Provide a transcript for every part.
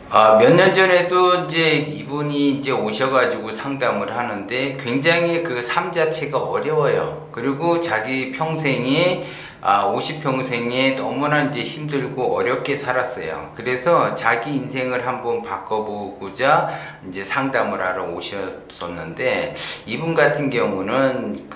몇 년 전에도 이제 이분이 이제 오셔가지고 상담을 하는데 굉장히 그 삶 자체가 어려워요. 그리고 자기 평생에 50평생에 너무나 이제 힘들고 어렵게 살았어요. 그래서 자기 인생을 한번 바꿔보고자 이제 상담을 하러 오셨었는데, 이분 같은 경우는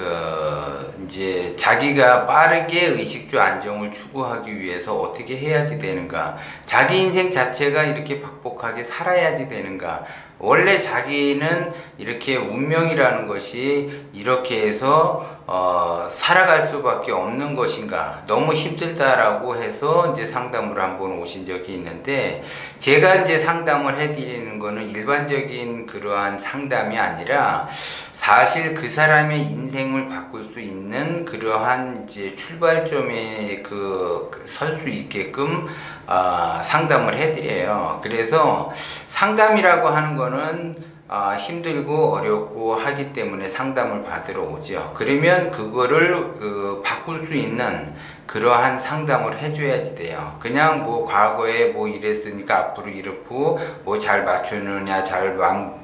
이제 자기가 빠르게 의식주 안정을 추구하기 위해서 어떻게 해야지 되는가, 자기 인생 자체가 이렇게 박복하게 살아야지 되는가, 원래 자기는 이렇게 운명이라는 것이 이렇게 해서 살아갈 수밖에 없는 것인가, 너무 힘들다라고 해서 이제 상담을 한번 오신 적이 있는데, 제가 이제 상담을 해드리는 거는 일반적인 그러한 상담이 아니라 사실 그 사람의 인생을 바꿀 수 있는 그러한 이제 출발점에 설 수 있게끔 상담을 해드려요. 그래서 상담이라고 하는 거는 힘들고 어렵고 하기 때문에 상담을 받으러 오죠. 그러면 그거를 바꿀 수 있는 그러한 상담을 해줘야지 돼요. 그냥 뭐 과거에 뭐 이랬으니까 앞으로 이렇고 뭐 잘 맞추느냐 잘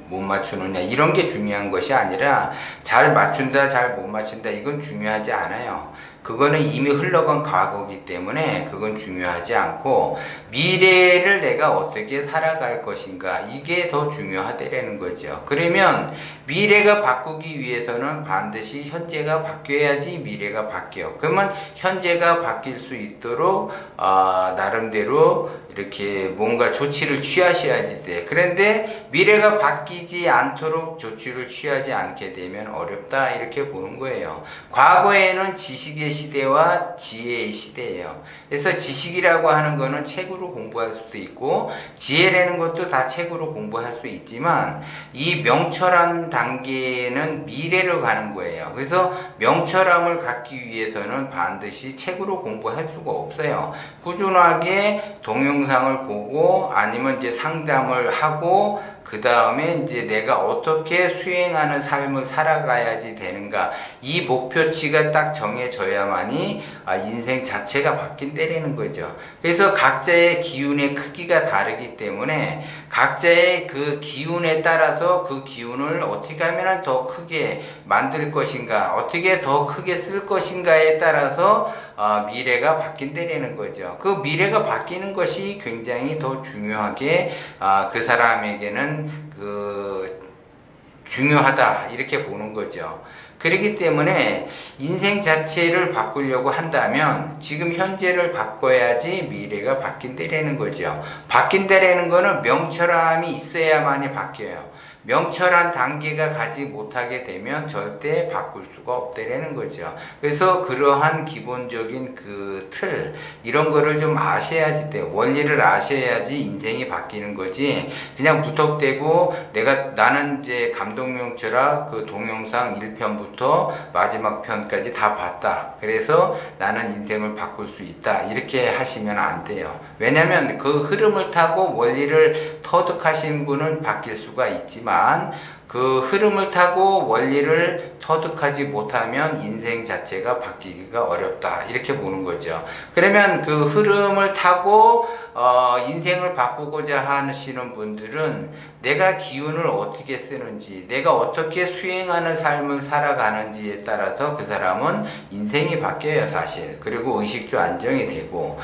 못 맞추느냐 이런 게 중요한 것이 아니라, 잘 맞춘다 잘 못 맞춘다 이건 중요하지 않아요. 그거는 이미 흘러간 과거이기 때문에 그건 중요하지 않고, 미래를 내가 어떻게 살아갈 것인가, 이게 더 중요하다라는 거죠. 그러면 미래가 바꾸기 위해서는 반드시 현재가 바뀌어야지 미래가 바뀌어. 그러면 현재가 바뀔 수 있도록 나름대로 이렇게 뭔가 조치를 취하셔야지 돼. 그런데 미래가 바뀌지 않도록 조치를 취하지 않게 되면 어렵다, 이렇게 보는 거예요. 과거에는 지식의 시대와 지혜의 시대예요. 그래서 지식이라고 하는 거는 책으로 공부할 수도 있고, 지혜라는 것도 다 책으로 공부할 수 있지만, 이 명철한 단계는 미래로 가는 거예요. 그래서 명철함을 갖기 위해서는 반드시 책으로 공부할 수가 없어요. 꾸준하게 동영상을 보고 아니면 이제 상담을 하고, 그 다음에 이제 내가 어떻게 수행하는 삶을 살아가야지 되는가, 이 목표치가 딱 정해져야만이 인생 자체가 바뀐다는 거죠. 그래서 각자의 기운의 크기가 다르기 때문에 각자의 그 기운에 따라서 그 기운을 어떻게 하면 더 크게 만들 것인가, 어떻게 더 크게 쓸 것인가에 따라서 미래가 바뀐다는 거죠. 그 미래가 바뀌는 것이 굉장히 더 중요하게 그 사람에게는 중요하다, 이렇게 보는 거죠. 그렇기 때문에 인생 자체를 바꾸려고 한다면 지금 현재를 바꿔야지 미래가 바뀐다라는 거죠. 바뀐다라는 거는 명철함이 있어야만이 바뀌어요. 명철한 단계가 가지 못하게 되면 절대 바꿀 수가 없다라는 거죠. 그래서 그러한 기본적인 그 틀, 이런 거를 좀 아셔야지 돼요. 원리를 아셔야지 인생이 바뀌는 거지, 그냥 무턱대고 나는 이제 감독명철학 그 동영상 1편부터 마지막 편까지 다 봤다, 그래서 나는 인생을 바꿀 수 있다, 이렇게 하시면 안 돼요. 왜냐면 그 흐름을 타고 원리를 터득하신 분은 바뀔 수가 있지만, 그 흐름을 타고 원리를 터득하지 못하면 인생 자체가 바뀌기가 어렵다, 이렇게 보는 거죠. 그러면 그 흐름을 타고 인생을 바꾸고자 하시는 분들은 내가 기운을 어떻게 쓰는지, 내가 어떻게 수행하는 삶을 살아가는지에 따라서 그 사람은 인생이 바뀌어요, 사실. 그리고 의식주 안정이 되고,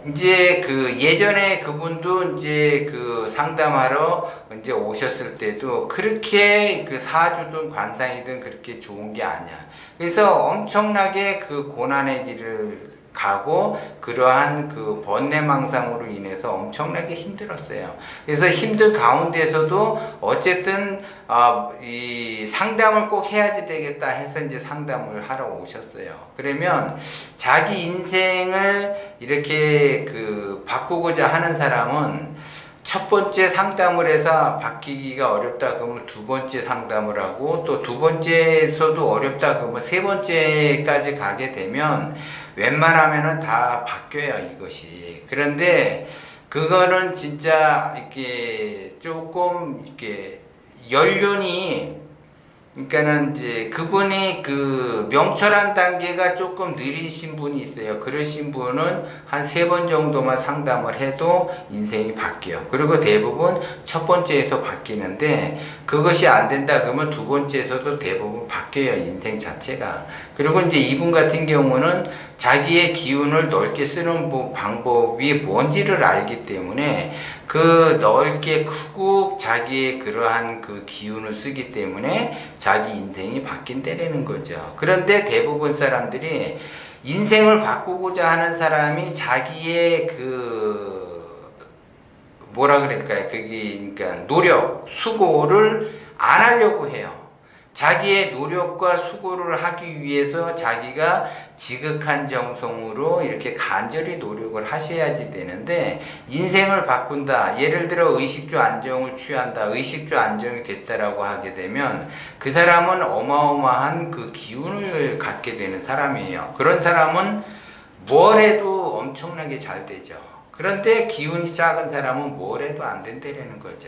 이제 예전에 그분도 이제 상담하러 이제 오셨을 때도 그렇게 사주든 관상이든 그렇게 좋은 게 아니야. 그래서 엄청나게 고난의 길을 가고, 그러한 번뇌망상으로 인해서 엄청나게 힘들었어요. 그래서 힘든 가운데서도 어쨌든 이 상담을 꼭 해야지 되겠다 해서 이제 상담을 하러 오셨어요. 그러면 자기 인생을 이렇게 바꾸고자 하는 사람은 첫 번째 상담을 해서 바뀌기가 어렵다 그러면 두 번째 상담을 하고, 또 두 번째에서도 어렵다 그러면 세 번째까지 가게 되면 웬만하면은 다 바뀌어요, 이것이. 그런데 그거는 진짜 이렇게 조금 이렇게 연륜이 그러니까는 이제 그분이 그 명철한 단계가 조금 느리신 분이 있어요. 그러신 분은 한 3번 정도만 상담을 해도 인생이 바뀌어요. 그리고 대부분 첫 번째에서 바뀌는데 그것이 안 된다 그러면 두 번째에서도 대부분 바뀌어요. 인생 자체가. 그리고 이제 이분 같은 경우는 자기의 기운을 넓게 쓰는 방법이 뭔지를 알기 때문에 그 넓게 크고 자기의 그러한 그 기운을 쓰기 때문에 자기 인생이 바뀐다라는 거죠. 그런데 대부분 사람들이 인생을 바꾸고자 하는 사람이 자기의 그 뭐라 그럴까요? 그게 그러니까 노력, 수고를 안 하려고 해요. 자기의 노력과 수고를 하기 위해서 자기가 지극한 정성으로 이렇게 간절히 노력을 하셔야지 되는데 인생을 바꾼다. 예를 들어 의식주 안정을 취한다. 의식주 안정이 됐다라고 하게 되면 그 사람은 어마어마한 그 기운을 갖게 되는 사람이에요. 그런 사람은 뭘 해도 엄청나게 잘 되죠. 그런데 기운이 작은 사람은 뭘 해도 안 된다는 거죠.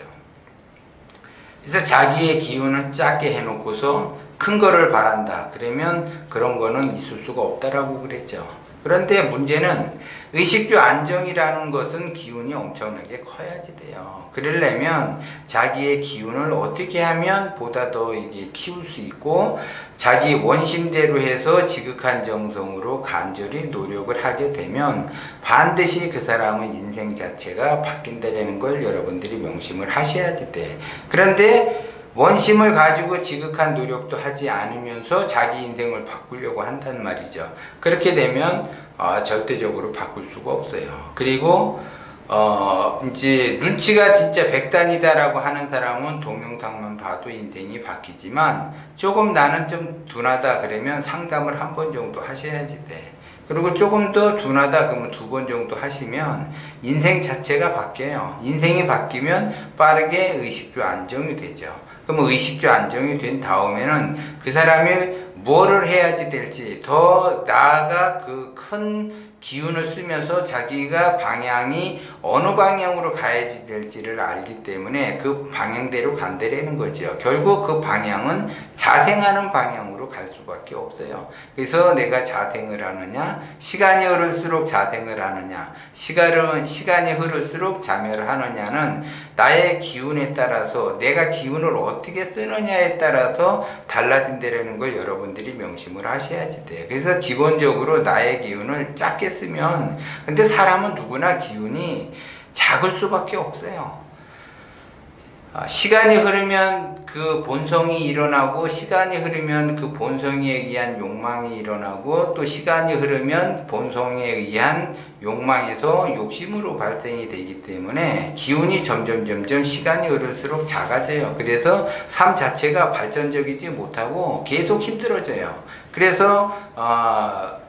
그래서 자기의 기운을 작게 해놓고서 큰 거를 바란다. 그러면 그런 거는 있을 수가 없다라고 그랬죠. 그런데 문제는 의식주 안정이라는 것은 기운이 엄청나게 커야지 돼요. 그러려면 자기의 기운을 어떻게 하면 보다 더 이게 키울 수 있고 자기 원심대로 해서 지극한 정성으로 간절히 노력을 하게 되면 반드시 그 사람의 인생 자체가 바뀐다는 걸 여러분들이 명심을 하셔야지 돼. 그런데 원심을 가지고 지극한 노력도 하지 않으면서 자기 인생을 바꾸려고 한단 말이죠. 그렇게 되면 절대적으로 바꿀 수가 없어요. 그리고 이제 눈치가 진짜 백단이다라고 하는 사람은 동영상만 봐도 인생이 바뀌지만 조금 나는 좀 둔하다 그러면 상담을 한 번 정도 하셔야지 돼. 그리고 조금 더 둔하다 그러면 2번 정도 하시면 인생 자체가 바뀌어요. 인생이 바뀌면 빠르게 의식주 안정이 되죠. 그럼 의식주 안정이 된 다음에는 그 사람이 뭐를 해야지 될지 더 나아가 그 큰 기운을 쓰면서 자기가 방향이 어느 방향으로 가야지 될지를 알기 때문에 그 방향대로 간다라는 거죠. 결국 그 방향은 자생하는 방향으로 갈 수밖에 없어요. 그래서 내가 자생을 하느냐, 시간이 흐를수록 자생을 하느냐, 시간이 흐를수록 자멸을 하느냐는 나의 기운에 따라서 내가 기운을 어떻게 쓰느냐에 따라서 달라진다는 걸 여러분들이 명심을 하셔야지 돼요. 그래서 기본적으로 나의 기운을 작게 쓰면 근데 사람은 누구나 기운이 작을 수밖에 없어요. 시간이 흐르면 그 본성이 일어나고 시간이 흐르면 그 본성에 의한 욕망이 일어나고 또 시간이 흐르면 본성에 의한 욕망에서 욕심으로 발생이 되기 때문에 기운이 점점 시간이 흐를수록 작아져요. 그래서 삶 자체가 발전적이지 못하고 계속 힘들어져요. 그래서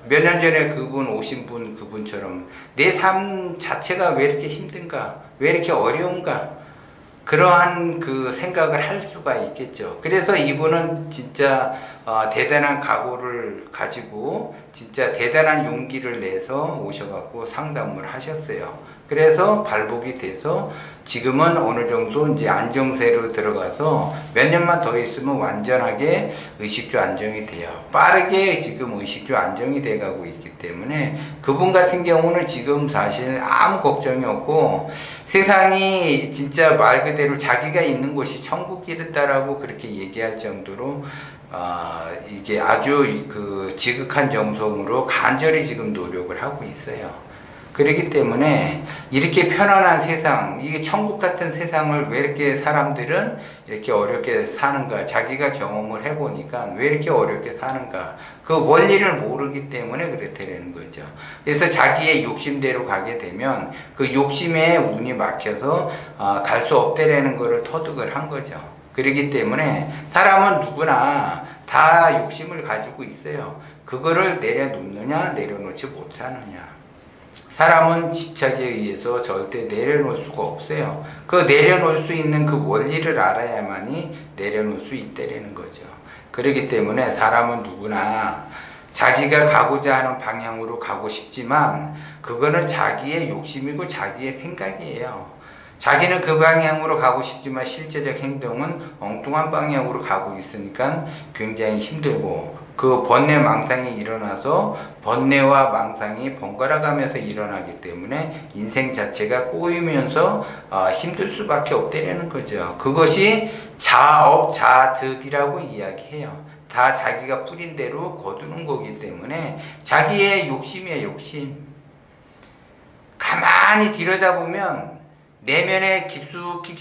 몇 년 전에 그분 오신 분 그분처럼 내 삶 자체가 왜 이렇게 힘든가? 왜 이렇게 어려운가? 그러한 그 생각을 할 수가 있겠죠. 그래서 이분은 진짜 대단한 각오를 가지고 진짜 대단한 용기를 내서 오셔갖고 상담을 하셨어요. 그래서 발복이 돼서 지금은 어느 정도 이제 안정세로 들어가서 몇 년만 더 있으면 완전하게 의식주 안정이 돼요. 빠르게 지금 의식주 안정이 돼가고 있기 때문에 그분 같은 경우는 지금 사실 아무 걱정이 없고 세상이 진짜 말 그대로 자기가 있는 곳이 천국이다라고 그렇게 얘기할 정도로 이게 아주 그 지극한 정성으로 간절히 지금 노력을 하고 있어요. 그렇기 때문에 이렇게 편안한 세상, 이게 천국 같은 세상을 왜 이렇게 사람들은 이렇게 어렵게 사는가, 자기가 경험을 해보니까 왜 이렇게 어렵게 사는가, 그 원리를 모르기 때문에 그렇다는 거죠. 그래서 자기의 욕심대로 가게 되면 그 욕심에 운이 막혀서 갈 수 없다라는 거를 터득을 한 거죠. 그렇기 때문에 사람은 누구나 다 욕심을 가지고 있어요. 그거를 내려놓느냐, 내려놓지 못하느냐. 사람은 집착에 의해서 절대 내려놓을 수가 없어요. 그 내려놓을 수 있는 그 원리를 알아야만이 내려놓을 수 있다는 거죠. 그렇기 때문에 사람은 누구나 자기가 가고자 하는 방향으로 가고 싶지만 그거는 자기의 욕심이고 자기의 생각이에요. 자기는 그 방향으로 가고 싶지만 실제적 행동은 엉뚱한 방향으로 가고 있으니까 굉장히 힘들고, 그 번뇌 망상이 일어나서 번뇌와 망상이 번갈아 가면서 일어나기 때문에 인생 자체가 꼬이면서 힘들 수밖에 없다는 거죠. 그것이 자업자득이라고 이야기해요. 다 자기가 뿌린 대로 거두는 거기 때문에 자기의 욕심이에요, 욕심. 가만히 들여다보면 내면에 깊숙이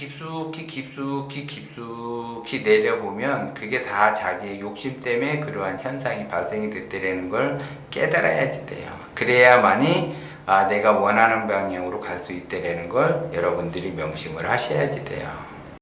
내려보면 그게 다 자기의 욕심 때문에 그러한 현상이 발생이 됐다는 걸 깨달아야지 돼요. 그래야만이 내가 원하는 방향으로 갈 수 있다는 걸 여러분들이 명심을 하셔야지 돼요.